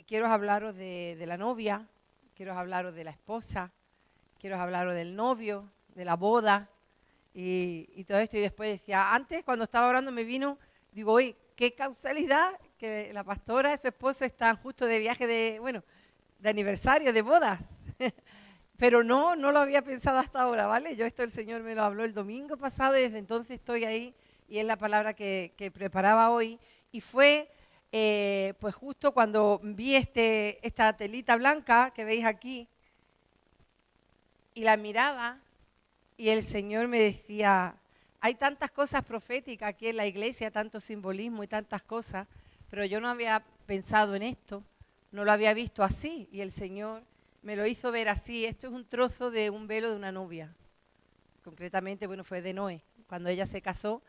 quiero hablaros de la novia, quiero hablaros de la esposa, quiero hablaros del novio, de la boda y todo esto. Y después decía, antes cuando estaba orando me vino, digo, oye, qué causalidad que la pastora y su esposo están justo de viaje de aniversario, de bodas. Pero no lo había pensado hasta ahora, ¿vale? Esto el Señor me lo habló el domingo pasado y desde entonces estoy ahí y es la palabra que preparaba hoy. Y fue pues justo cuando vi esta telita blanca que veis aquí y la miraba y el Señor me decía, hay tantas cosas proféticas aquí en la iglesia, tanto simbolismo y tantas cosas, pero yo no había pensado en esto, no lo había visto así y el Señor me lo hizo ver así. Esto es un trozo de un velo de una novia, concretamente, bueno, fue de Noé. Cuando ella se casó,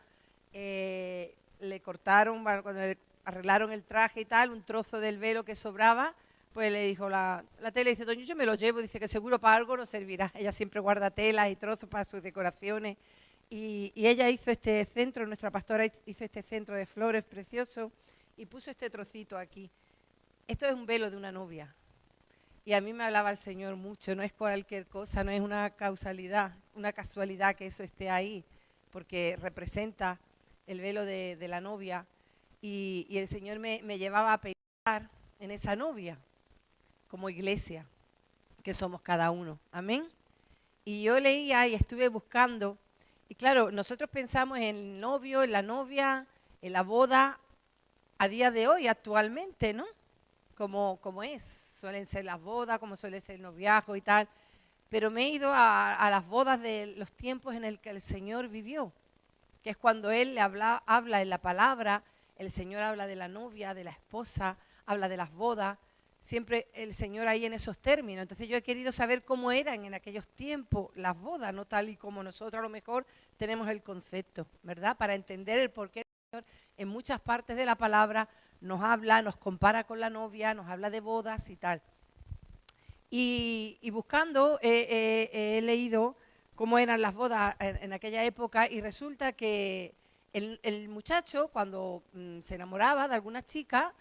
le cortaron, cuando le arreglaron el traje y tal, un trozo del velo que sobraba, pues le dijo la tela, dice, doña, yo me lo llevo, dice que seguro para algo no servirá. Ella siempre guarda telas y trozos para sus decoraciones. Y ella hizo este centro, nuestra pastora hizo este centro de flores precioso y puso este trocito aquí. Esto es un velo de una novia. Y a mí me hablaba el Señor mucho, no es cualquier cosa, no es una casualidad que eso esté ahí, porque representa el velo de la novia. Y el Señor me llevaba a pensar en esa novia, como iglesia, que somos cada uno. Amén. Y yo leía y estuve buscando, y claro, nosotros pensamos en el novio, en la novia, en la boda, a día de hoy, actualmente, ¿no? Como suelen ser las bodas, como suele ser el noviazgo y tal, pero me he ido a las bodas de los tiempos en el que el Señor vivió, que es cuando Él habla en la palabra, el Señor habla de la novia, de la esposa, habla de las bodas, siempre el Señor ahí en esos términos. Entonces yo he querido saber cómo eran en aquellos tiempos las bodas, no tal y como nosotros a lo mejor tenemos el concepto, ¿verdad? Para entender el porqué el Señor en muchas partes de la palabra nos habla, nos compara con la novia, nos habla de bodas y tal. Y buscando he leído cómo eran las bodas en aquella época y resulta que el muchacho cuando se enamoraba de alguna chica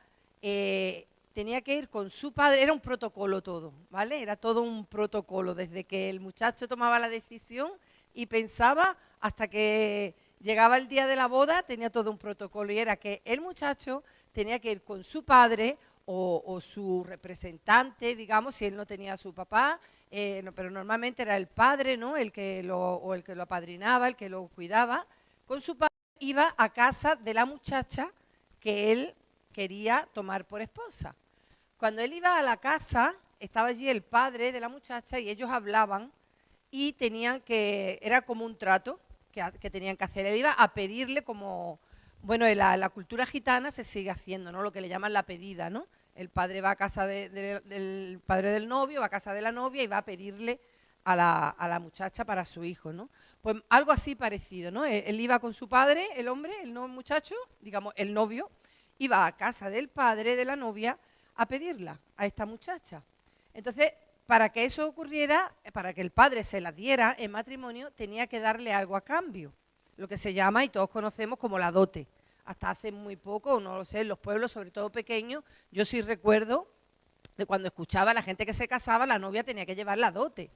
tenía que ir con su padre, era un protocolo todo, ¿vale? Era todo un protocolo, desde que el muchacho tomaba la decisión y pensaba hasta que llegaba el día de la boda, tenía todo un protocolo y era que el muchacho tenía que ir con su padre o su representante, digamos, si él no tenía a su papá, no, pero normalmente era el padre, ¿no? El que lo apadrinaba, el que lo cuidaba. Con su padre iba a casa de la muchacha que él quería tomar por esposa. Cuando él iba a la casa, estaba allí el padre de la muchacha y ellos hablaban y era como un trato que tenían que hacer. Él iba a pedirle como, bueno, en la cultura gitana se sigue haciendo, ¿no? Lo que le llaman la pedida, ¿no? El padre va a casa del padre del novio, va a casa de la novia y va a pedirle a la muchacha para su hijo, ¿no? Pues algo así parecido, ¿no? Él iba con su padre, el hombre, el no muchacho, digamos, el novio, iba a casa del padre de la novia a pedirla a esta muchacha. Entonces, para que eso ocurriera, para que el padre se la diera en matrimonio, tenía que darle algo a cambio, lo que se llama, y todos conocemos, como la dote. Hasta hace muy poco, no lo sé, en los pueblos, sobre todo pequeños, yo sí recuerdo de cuando escuchaba a la gente que se casaba, la novia tenía que llevar la dote.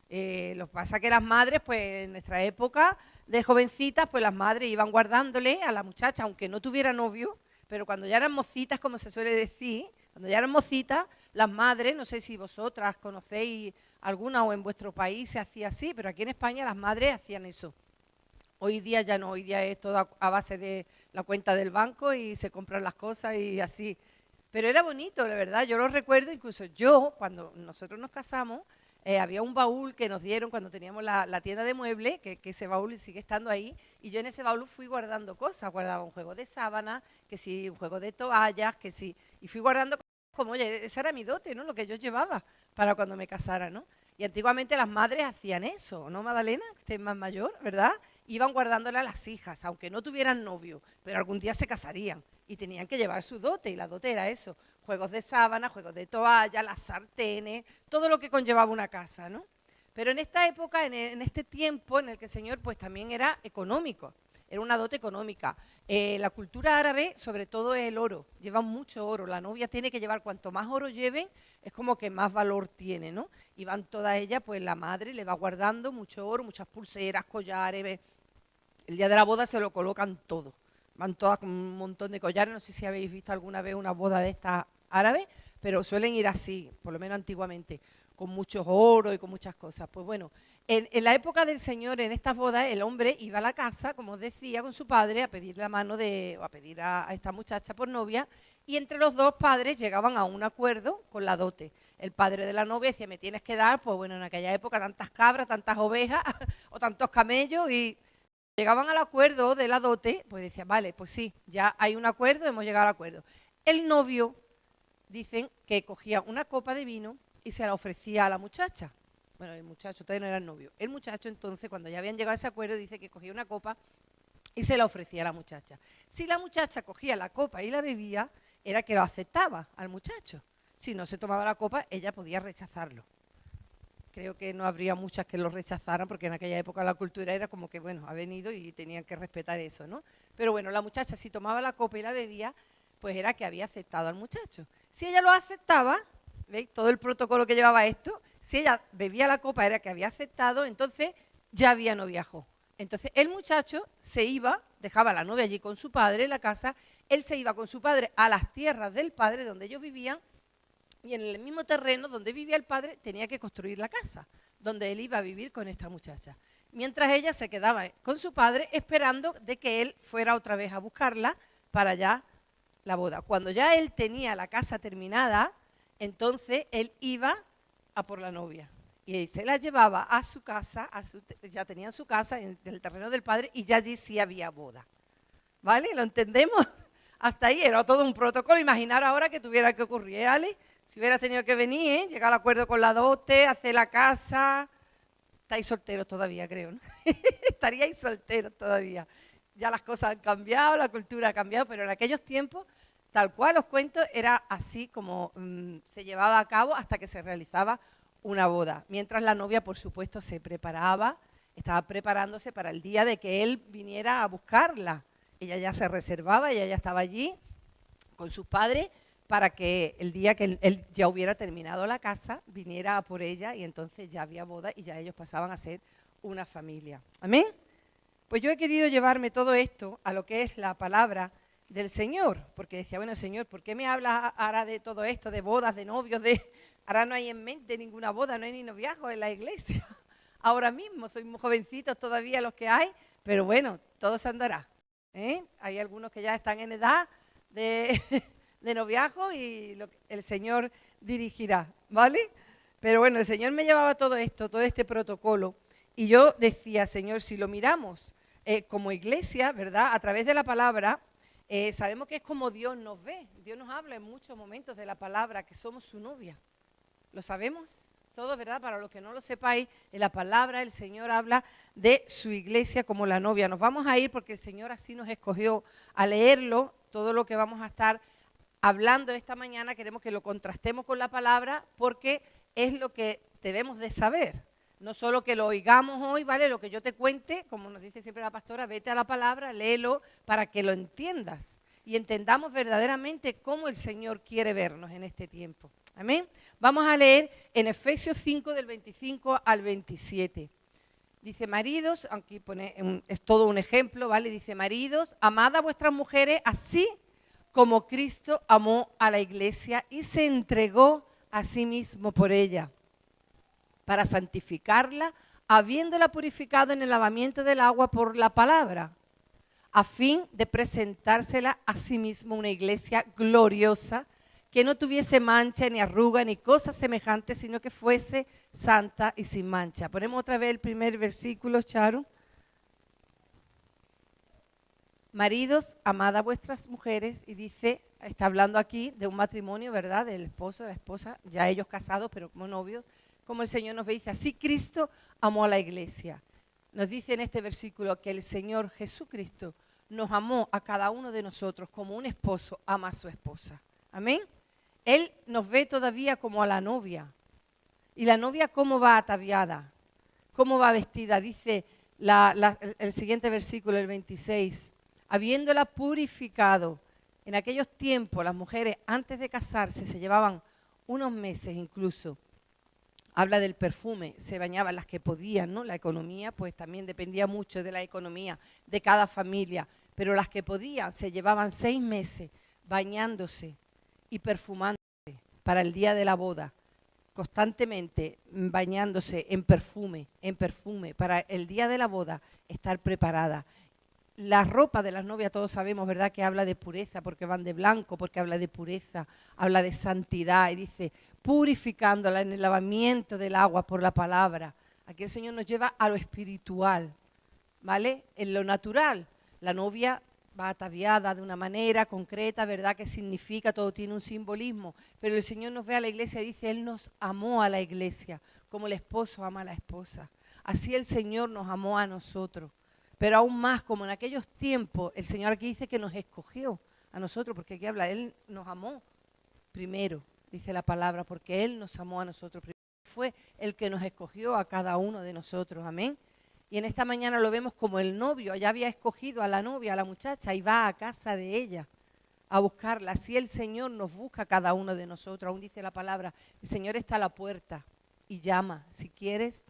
Lo que pasa es que las madres, pues en nuestra época de jovencitas, pues las madres iban guardándole a la muchacha, aunque no tuviera novio, pero cuando ya eran mocitas, como se suele decir, cuando ya eran mocitas, las madres, no sé si vosotras conocéis alguna o en vuestro país se hacía así, pero aquí en España las madres hacían eso. Hoy día ya no, hoy día es todo a base de la cuenta del banco y se compran las cosas y así. Pero era bonito, la verdad, yo lo recuerdo, incluso yo, cuando nosotros nos casamos, había un baúl que nos dieron cuando teníamos la tienda de muebles, que ese baúl sigue estando ahí, y yo en ese baúl fui guardando cosas, guardaba un juego de sábana, que sí, un juego de toallas, que sí, y fui guardando como, oye, esa era mi dote, ¿no? Lo que yo llevaba para cuando me casara, ¿no? Y antiguamente las madres hacían eso, ¿no, Magdalena? Usted es más mayor, ¿verdad? Iban guardándola a las hijas, aunque no tuvieran novio, pero algún día se casarían y tenían que llevar su dote, y la dote era eso, juegos de sábana, juegos de toalla, las sartenes, todo lo que conllevaba una casa, ¿no? Pero en esta época, en este tiempo en el que el Señor pues también era económico, era una dote económica. La cultura árabe, sobre todo, es el oro, llevan mucho oro. La novia tiene que llevar, cuanto más oro lleven, es como que más valor tiene, ¿no? Y van todas ellas, pues la madre le va guardando mucho oro, muchas pulseras, collares. El día de la boda se lo colocan todo. Van todas con un montón de collares. No sé si habéis visto alguna vez una boda de estas árabes, pero suelen ir así, por lo menos antiguamente, con muchos oros y con muchas cosas. Pues bueno, en la época del Señor, en estas bodas, el hombre iba a la casa, como os decía, con su padre a pedir la mano o a pedir a esta muchacha por novia, y entre los dos padres llegaban a un acuerdo con la dote. El padre de la novia decía, me tienes que dar, pues bueno, en aquella época tantas cabras, tantas ovejas o tantos camellos, y llegaban al acuerdo de la dote, pues decían, vale, pues sí, ya hay un acuerdo, hemos llegado al acuerdo. El novio, dicen que cogía una copa de vino y se la ofrecía a la muchacha. Bueno, el muchacho todavía no era el novio. El muchacho entonces, cuando ya habían llegado a ese acuerdo, dice que cogía una copa y se la ofrecía a la muchacha. Si la muchacha cogía la copa y la bebía, era que lo aceptaba al muchacho. Si no se tomaba la copa, ella podía rechazarlo. Creo que no habría muchas que lo rechazaran, porque en aquella época la cultura era como que, bueno, ha venido y tenían que respetar eso, ¿no? Pero bueno, la muchacha si tomaba la copa y la bebía, pues era que había aceptado al muchacho. Si ella lo aceptaba, ¿veis? Todo el protocolo que llevaba esto, si ella bebía la copa era que había aceptado, entonces ya había noviazgo. Entonces el muchacho se iba, dejaba a la novia allí con su padre en la casa, él se iba con su padre a las tierras del padre donde ellos vivían, y en el mismo terreno donde vivía el padre tenía que construir la casa, donde él iba a vivir con esta muchacha. Mientras ella se quedaba con su padre esperando de que él fuera otra vez a buscarla para ya la boda. Cuando ya él tenía la casa terminada, entonces él iba a por la novia. Y se la llevaba a su casa, ya tenían su casa en el terreno del padre y ya allí sí había boda. ¿Vale? ¿Lo entendemos? Hasta ahí era todo un protocolo. Imaginar ahora que tuviera que ocurrir, ¿vale? Si hubiera tenido que venir, llegar al acuerdo con la dote, hacer la casa. Estáis solteros todavía, creo, ¿no? Estaríais solteros todavía. Ya las cosas han cambiado, la cultura ha cambiado, pero en aquellos tiempos, tal cual os cuento, era así como se llevaba a cabo hasta que se realizaba una boda. Mientras la novia, por supuesto, se preparaba, estaba preparándose para el día de que él viniera a buscarla. Ella ya se reservaba, ella ya estaba allí con sus padres para que el día que él ya hubiera terminado la casa, viniera a por ella y entonces ya había boda y ya ellos pasaban a ser una familia. ¿Amén? Pues yo he querido llevarme todo esto a lo que es la palabra del Señor, porque decía, bueno, Señor, ¿por qué me hablas ahora de todo esto, de bodas, de novios, ahora no hay en mente ninguna boda, no hay ni noviazgo en la iglesia? Ahora mismo, sois muy jovencitos todavía los que hay, pero bueno, todo se andará. Hay algunos que ya están en edad de noviazgo y el Señor dirigirá, ¿vale? Pero bueno, el Señor me llevaba todo esto, todo este protocolo, y yo decía, Señor, si lo miramos como iglesia, ¿verdad? A través de la palabra, sabemos que es como Dios nos ve. Dios nos habla en muchos momentos de la palabra, que somos su novia. ¿Lo sabemos? Todo, ¿verdad? Para los que no lo sepáis, en la palabra el Señor habla de su iglesia como la novia. Nos vamos a ir porque el Señor así nos escogió a leerlo, todo lo que vamos a estar hablando esta mañana, queremos que lo contrastemos con la palabra porque es lo que debemos de saber. No solo que lo oigamos hoy, ¿vale? Lo que yo te cuente, como nos dice siempre la pastora, vete a la palabra, léelo para que lo entiendas y entendamos verdaderamente cómo el Señor quiere vernos en este tiempo. Amén. Vamos a leer en Efesios 5 del 25 al 27. Dice, maridos, aquí pone, es todo un ejemplo, ¿vale? Dice, maridos, amad a vuestras mujeres así como Cristo amó a la iglesia y se entregó a sí mismo por ella, para santificarla, habiéndola purificado en el lavamiento del agua por la palabra, a fin de presentársela a sí mismo una iglesia gloriosa, que no tuviese mancha, ni arruga, ni cosa semejante, sino que fuese santa y sin mancha. Ponemos otra vez el primer versículo, Charo. Maridos, amad a vuestras mujeres, y dice, está hablando aquí de un matrimonio, ¿verdad? Del esposo, de la esposa, ya ellos casados, pero como novios, como el Señor nos dice, así Cristo amó a la iglesia. Nos dice en este versículo que el Señor Jesucristo nos amó a cada uno de nosotros como un esposo ama a su esposa. Amén. Él nos ve todavía como a la novia. ¿Y la novia cómo va ataviada? ¿Cómo va vestida? Dice, el siguiente versículo, el 26. Habiéndola purificado. En aquellos tiempos las mujeres antes de casarse se llevaban unos meses incluso. Habla del perfume, se bañaban las que podían, ¿no? La economía pues también dependía mucho de la economía de cada familia, pero las que podían se llevaban 6 meses bañándose y perfumándose para el día de la boda, constantemente bañándose en perfume, para el día de la boda estar preparada. La ropa de las novias, todos sabemos, ¿verdad?, que habla de pureza, porque van de blanco, porque habla de pureza, habla de santidad, y dice, purificándola en el lavamiento del agua por la palabra. Aquí el Señor nos lleva a lo espiritual, ¿vale? En lo natural, la novia va ataviada de una manera concreta, ¿verdad?, que significa, todo tiene un simbolismo, pero el Señor nos ve a la iglesia y dice, Él nos amó a la iglesia, como el esposo ama a la esposa. Así el Señor nos amó a nosotros. Pero aún más, como en aquellos tiempos, el Señor aquí dice que nos escogió a nosotros, porque aquí habla, Él nos amó primero, dice la palabra, porque Él nos amó a nosotros primero. Fue el que nos escogió a cada uno de nosotros, amén. Y en esta mañana lo vemos como el novio, ya había escogido a la novia, a la muchacha, y va a casa de ella a buscarla. Así el Señor nos busca a cada uno de nosotros, aún dice la palabra, el Señor está a la puerta y llama, si quieres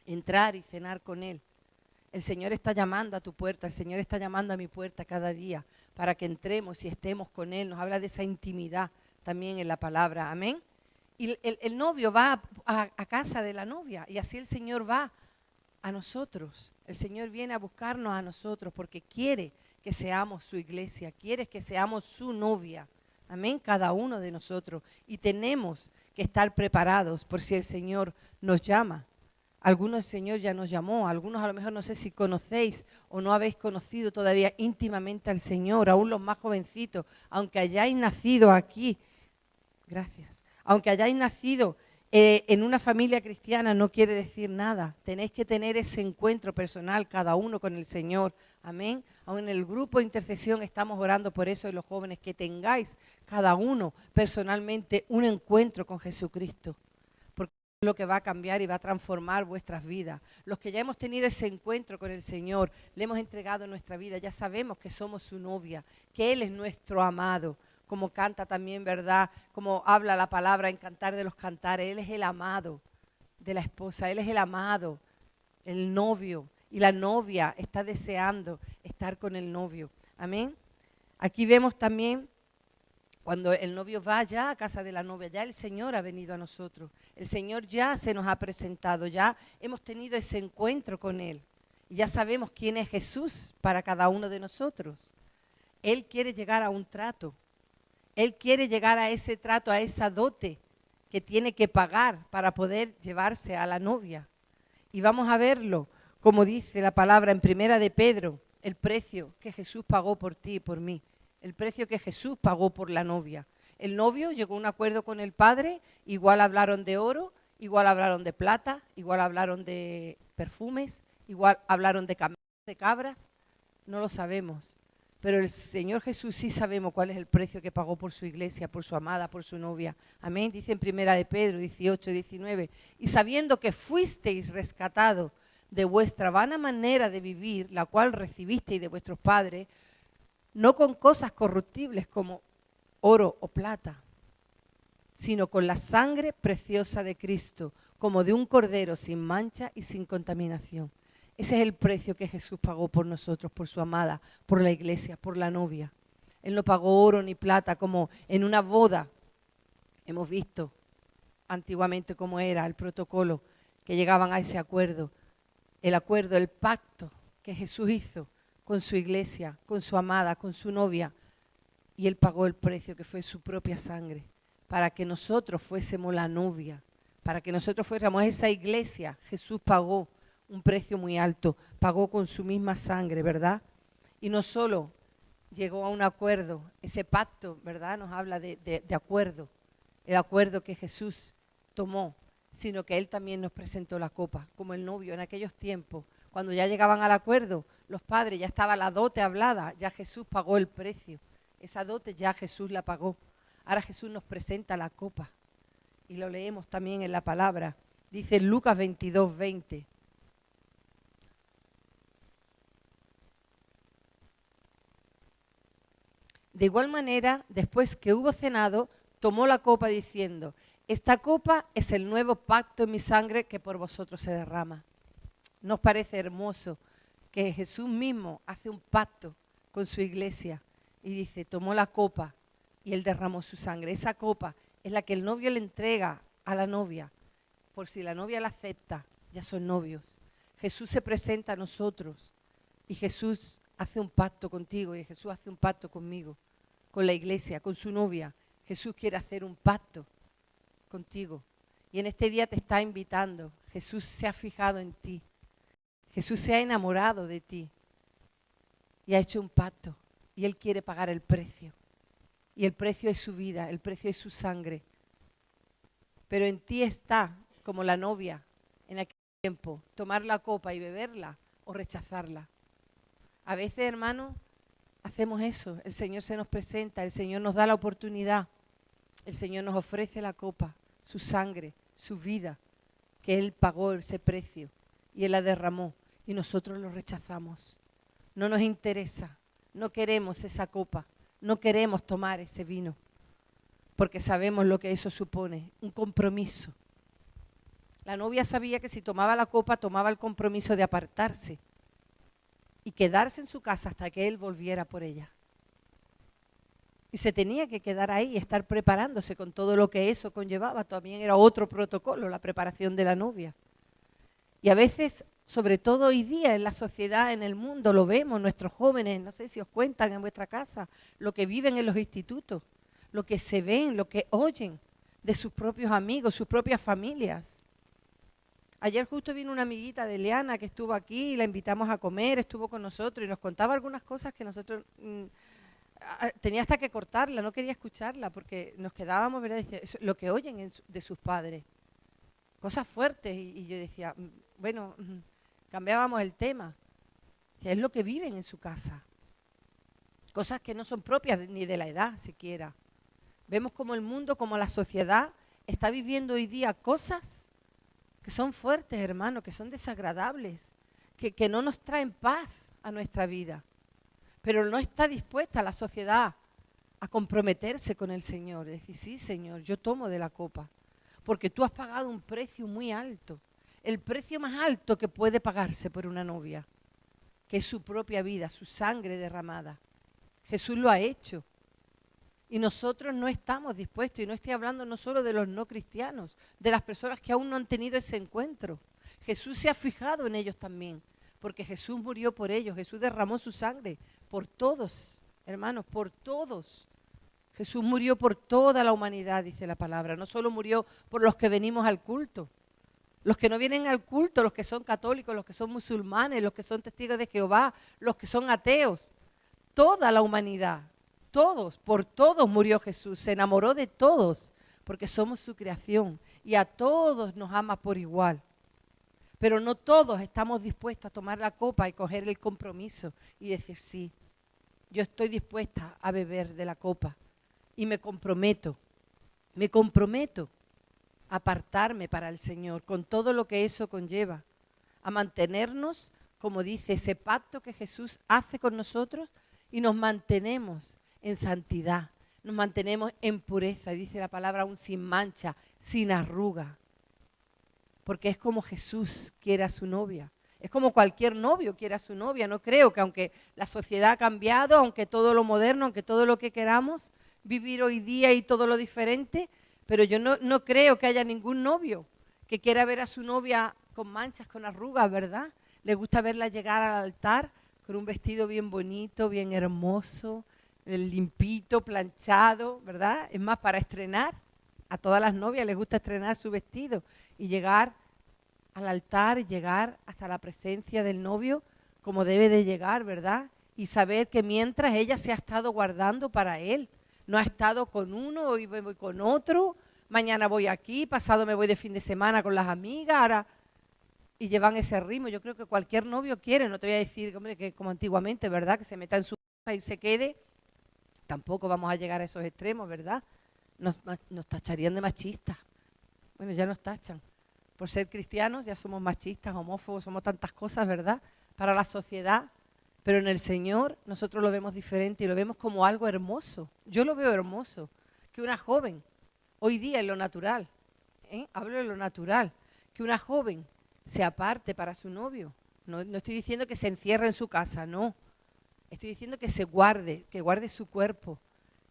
entrar y cenar con Él. El Señor está llamando a tu puerta, el Señor está llamando a mi puerta cada día para que entremos y estemos con Él. Nos habla de esa intimidad también en la palabra, amén. Y el novio va a casa de la novia y así el Señor va a nosotros. El Señor viene a buscarnos a nosotros porque quiere que seamos su iglesia, quiere que seamos su novia, amén, cada uno de nosotros. Y tenemos que estar preparados por si el Señor nos llama. Algunos el Señor ya nos llamó, algunos a lo mejor no sé si conocéis o no habéis conocido todavía íntimamente al Señor, aún los más jovencitos, aunque hayáis nacido aquí, gracias, aunque hayáis nacido en una familia cristiana no quiere decir nada, tenéis que tener ese encuentro personal cada uno con el Señor, amén. Aún en el grupo de intercesión estamos orando por eso y los jóvenes, que tengáis cada uno personalmente un encuentro con Jesucristo. Lo que va a cambiar y va a transformar vuestras vidas. Los que ya hemos tenido ese encuentro con el Señor, le hemos entregado nuestra vida, ya sabemos que somos su novia, que Él es nuestro amado, como canta también, ¿verdad? Como habla la palabra en Cantar de los Cantares, Él es el amado de la esposa, Él es el amado, el novio, y la novia está deseando estar con el novio. Amén. Aquí vemos también cuando el novio va ya a casa de la novia, ya el Señor ha venido a nosotros. El Señor ya se nos ha presentado, ya hemos tenido ese encuentro con Él. Y ya sabemos quién es Jesús para cada uno de nosotros. Él quiere llegar a un trato. Él quiere llegar a ese trato, a esa dote que tiene que pagar para poder llevarse a la novia. Y vamos a verlo, como dice la palabra en Primera de Pedro, el precio que Jesús pagó por ti y por mí. El precio que Jesús pagó por la novia. El novio llegó a un acuerdo con el padre, igual hablaron de oro, igual hablaron de plata, igual hablaron de perfumes, igual hablaron de camellos, de cabras, no lo sabemos. Pero el Señor Jesús sí sabemos cuál es el precio que pagó por su iglesia, por su amada, por su novia. Amén, dice en Primera de Pedro 18, 19. Y sabiendo que fuisteis rescatados de vuestra vana manera de vivir, la cual recibisteis de vuestros padres, no con cosas corruptibles como oro o plata, sino con la sangre preciosa de Cristo, como de un cordero sin mancha y sin contaminación. Ese es el precio que Jesús pagó por nosotros, por su amada, por la iglesia, por la novia. Él no pagó oro ni plata como en una boda. Hemos visto antiguamente cómo era el protocolo, que llegaban a ese acuerdo, el pacto que Jesús hizo con su iglesia, con su amada, con su novia, y Él pagó el precio que fue su propia sangre, para que nosotros fuésemos la novia, para que nosotros fuéramos esa iglesia. Jesús pagó un precio muy alto, pagó con su misma sangre, ¿verdad? Y no solo llegó a un acuerdo, ese pacto, ¿verdad? Nos habla de acuerdo, el acuerdo que Jesús tomó, sino que Él también nos presentó la copa, como el novio en aquellos tiempos. Cuando ya llegaban al acuerdo, los padres, ya estaba la dote hablada, ya Jesús pagó el precio. Esa dote ya Jesús la pagó. Ahora Jesús nos presenta la copa. Y lo leemos también en la palabra. Dice Lucas 22, 20. De igual manera, después que hubo cenado, tomó la copa diciendo: esta copa es el nuevo pacto en mi sangre que por vosotros se derrama. ¿No os parece hermoso que Jesús mismo hace un pacto con su iglesia y dice, tomó la copa y él derramó su sangre? Esa copa es la que el novio le entrega a la novia, por si la novia la acepta, ya son novios. Jesús se presenta a nosotros y Jesús hace un pacto contigo y Jesús hace un pacto conmigo, con la iglesia, con su novia. Jesús quiere hacer un pacto contigo y en este día te está invitando. Jesús se ha fijado en ti, Jesús se ha enamorado de ti y ha hecho un pacto y Él quiere pagar el precio. Y el precio es su vida, el precio es su sangre. Pero en ti está, como la novia en aquel tiempo, tomar la copa y beberla o rechazarla. A veces, hermanos, hacemos eso. El Señor se nos presenta, el Señor nos da la oportunidad. El Señor nos ofrece la copa, su sangre, su vida, que Él pagó ese precio y Él la derramó y nosotros lo rechazamos. No nos interesa, no queremos esa copa, no queremos tomar ese vino, porque sabemos lo que eso supone, un compromiso. La novia sabía que si tomaba la copa, tomaba el compromiso de apartarse y quedarse en su casa hasta que él volviera por ella. Y se tenía que quedar ahí y estar preparándose con todo lo que eso conllevaba. También era otro protocolo, la preparación de la novia. Y a veces, sobre todo hoy día en la sociedad, en el mundo, lo vemos, nuestros jóvenes, no sé si os cuentan en vuestra casa, lo que viven en los institutos, lo que se ven, lo que oyen de sus propios amigos, sus propias familias. Ayer justo vino una amiguita de Leana que estuvo aquí, la invitamos a comer, estuvo con nosotros y nos contaba algunas cosas que nosotros tenía hasta que cortarla, no quería escucharla porque nos quedábamos, ¿verdad? Decía, eso, lo que oyen de sus padres, cosas fuertes y yo decía, bueno, cambiábamos el tema, es lo que viven en su casa, cosas que no son propias ni de la edad siquiera. Vemos como el mundo, como la sociedad está viviendo hoy día cosas que son fuertes, hermano, que son desagradables, que no nos traen paz a nuestra vida. Pero no está dispuesta la sociedad a comprometerse con el Señor. Es decir, sí, Señor, yo tomo de la copa, porque tú has pagado un precio muy alto, el precio más alto que puede pagarse por una novia, que es su propia vida, su sangre derramada. Jesús lo ha hecho. Y nosotros no estamos dispuestos, y no estoy hablando no solo de los no cristianos, de las personas que aún no han tenido ese encuentro. Jesús se ha fijado en ellos también, porque Jesús murió por ellos, Jesús derramó su sangre por todos, hermanos, por todos. Jesús murió por toda la humanidad, dice la palabra, no solo murió por los que venimos al culto. Los que no vienen al culto, los que son católicos, los que son musulmanes, los que son testigos de Jehová, los que son ateos, toda la humanidad. Todos, por todos murió Jesús, se enamoró de todos, porque somos su creación y a todos nos ama por igual. Pero no todos estamos dispuestos a tomar la copa y coger el compromiso y decir, sí, yo estoy dispuesta a beber de la copa y me comprometo a apartarme para el Señor, con todo lo que eso conlleva, a mantenernos, como dice ese pacto que Jesús hace con nosotros, y nos mantenemos en santidad, nos mantenemos en pureza, dice la palabra, aún sin mancha, sin arruga, porque es como Jesús quiere a su novia, es como cualquier novio quiere a su novia. No creo que aunque la sociedad ha cambiado, aunque todo lo moderno, aunque todo lo que queramos vivir hoy día y todo lo diferente, pero yo no creo que haya ningún novio que quiera ver a su novia con manchas, con arrugas, ¿verdad? Le gusta verla llegar al altar con un vestido bien bonito, bien hermoso, limpito, planchado, ¿verdad? Es más, para estrenar, a todas las novias les gusta estrenar su vestido y llegar al altar, llegar hasta la presencia del novio como debe de llegar, ¿verdad? Y saber que mientras ella se ha estado guardando para él, no ha estado con uno, hoy voy con otro, mañana voy aquí, pasado me voy de fin de semana con las amigas, ahora... Y llevan ese ritmo. Yo creo que cualquier novio quiere, no te voy a decir, hombre, que como antiguamente, ¿verdad? Que se meta en su casa y se quede. Tampoco vamos a llegar a esos extremos, ¿verdad? Nos tacharían de machistas. Bueno, ya nos tachan. Por ser cristianos ya somos machistas, homófobos, somos tantas cosas, ¿verdad? Para la sociedad. Pero en el Señor nosotros lo vemos diferente y lo vemos como algo hermoso. Yo lo veo hermoso, que una joven, hoy día en lo natural, hablo de lo natural, que una joven se aparte para su novio. No, no estoy diciendo que se encierre en su casa, no. Estoy diciendo que guarde su cuerpo,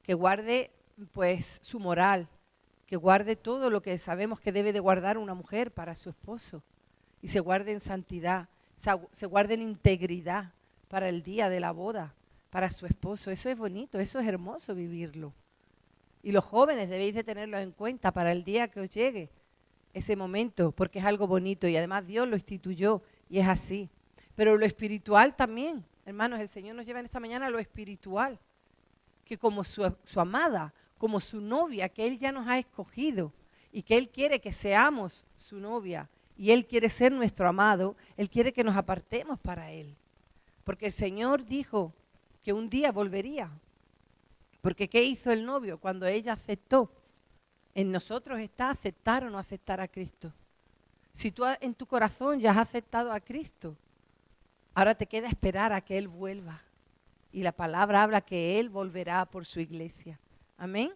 que guarde pues su moral, que guarde todo lo que sabemos que debe de guardar una mujer para su esposo. Y se guarde en santidad, se guarde en integridad para el día de la boda, para su esposo. Eso es bonito, eso es hermoso vivirlo. Y los jóvenes debéis de tenerlo en cuenta para el día que os llegue ese momento, porque es algo bonito y además Dios lo instituyó y es así. Pero lo espiritual también, hermanos, el Señor nos lleva en esta mañana a lo espiritual, que como su amada, como su novia, que Él ya nos ha escogido y que Él quiere que seamos su novia y Él quiere ser nuestro amado, Él quiere que nos apartemos para Él. Porque el Señor dijo que un día volvería. Porque ¿qué hizo el novio cuando ella aceptó? En nosotros está aceptar o no aceptar a Cristo. Si tú en tu corazón ya has aceptado a Cristo, ahora te queda esperar a que Él vuelva. Y la palabra habla que Él volverá por su iglesia. Amén.